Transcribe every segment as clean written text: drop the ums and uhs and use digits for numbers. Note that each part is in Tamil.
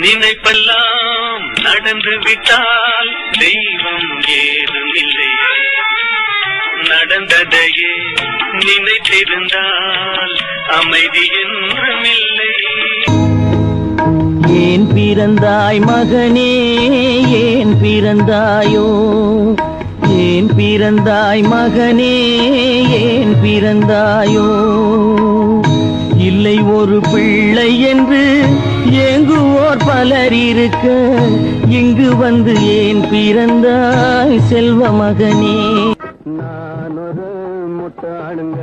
நினைப்பெல்லாம் நடந்து விட்டால் தெய்வம் ஏதுமில்லை. நடந்ததையே நினைத்திருந்தால் அமைதி என்றுமில்லை. ஏன் பிறந்தாய் மகனே, ஏன் பிறந்தாயோ? ஏன் பிறந்தாய் மகனே, ஏன் பிறந்தாயோ? இல்லை ஒரு பிள்ளை என்று ஏங்குவோர் பலர் இருக்க, இங்கு வந்து ஏன் பிறந்தாய் செல்வ மகனே? நான் ஒரு முட்டாளுங்க,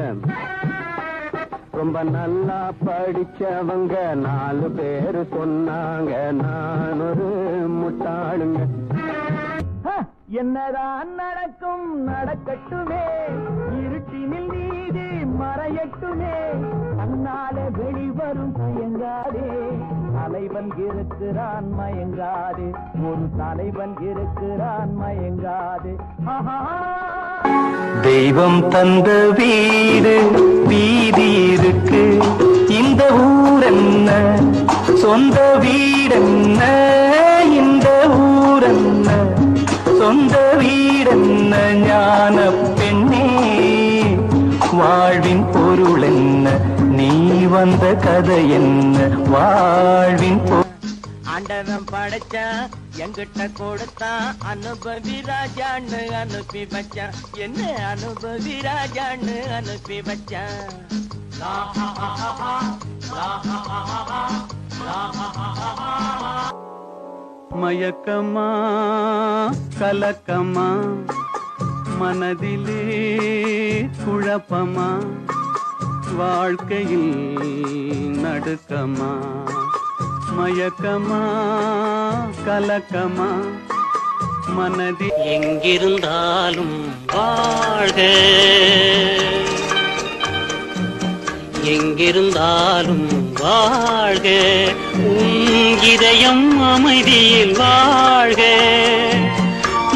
ரொம்ப நல்லா படிச்சவங்க 4 பேர் சொன்னாங்க. நான் ஒரு முட்டாளுங்க. என்னதான் நடக்கும் நடக்கட்டுமே, இருட்டினில் நீதி மறையட்டுமே, தன்னாலே வெளிவரும் மயங்காதே, தலைவன் இருக்கிறான் மயங்காதே, ஒரு தலைவன் இருக்கிறான் மயங்காதே. தெய்வம் தந்த வீடு வீதி இருக்கு, இந்த ஊரென்ன சொந்த வீடென்ன, இந்த ஊரென்ன சொந்த வீடென்ன, ஞான பெண்ணே வாழ்வின் பொருள் என்ன, நீ வந்த கதை என்ன, வாழ்வின் ஆண்டவன் படைச்சா எங்கிட்ட கொடுத்தா, அனுபவி ராஜான்னு அனுப்பி வச்சான், என்ன அனுபவி ராஜான்னு அனுப்பி வச்சான். மயக்கமா கலக்கமா, மனதிலே குழப்பமா, வாழ்க்கையில் நடுக்கமா, மயக்கமா கலக்கமா, மனதில் எங்கிருந்தாலும் வாழ்க, எங்கிருந்தாலும் வாழ்க, உன் இதயம் அமைதியில் வாழ்க,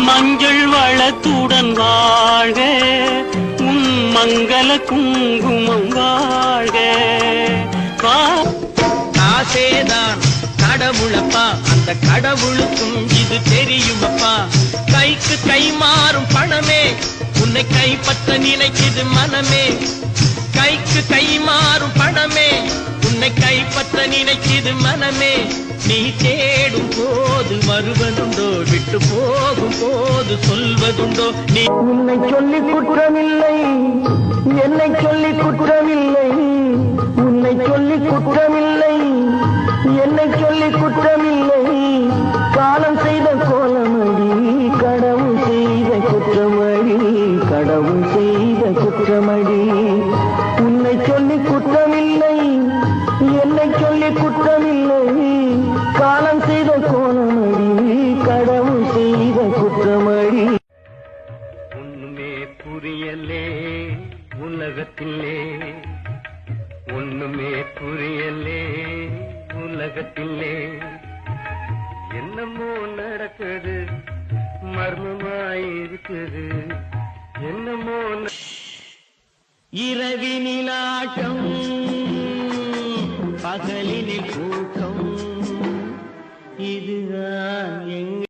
மஞ்சள் வளத்துடன் வாழ்க, உன் மங்கள குங்குமம் வாழ்க. காசேதான் கடவுளப்பா, அந்த கடவுளுக்கும் இது தெரியுமப்பா, கைக்கு கை மாறும் பணமே உன்னை கைப்பற்ற நினைக்குது மனமே, கைக்கு கை மாறும் பணமே உன்னை கைப்பற்ற நினைக்குது மனமே, நீ தேடும் போது வருவதுண்டோ, விட்டு போகும் போது சொல்வதுண்டோ, நீ உன்னை சொல்லி குற்றமில்லை, என்னை சொல்லி குற்றமில்லை, உன்னை சொல்லி குற்றமில்லை, என்னை சொல்லி குற்றமில்லை, காலம் செய்த கோலமடி, கடவுள் செய்த குற்றமடி, கடவுள் செய்த குற்றமடி, உன்னை சொல்லி குற்றமில்லை, என்னை சொல்லி குற்றமில்லை, காலம் செய்த கோலமடி, கடவுள் செய்த குற்றமடி. ஒண்ணுமே புரியலே உலகத்திலே, ஒண்ணுமே புரியலே உலகத்திலே, என்னமோ நடக்குது மர்மமாயிருக்குது, என்னமோ இரவினில் ஆட்டம் பகலினில் கூட்டம், இதுதான்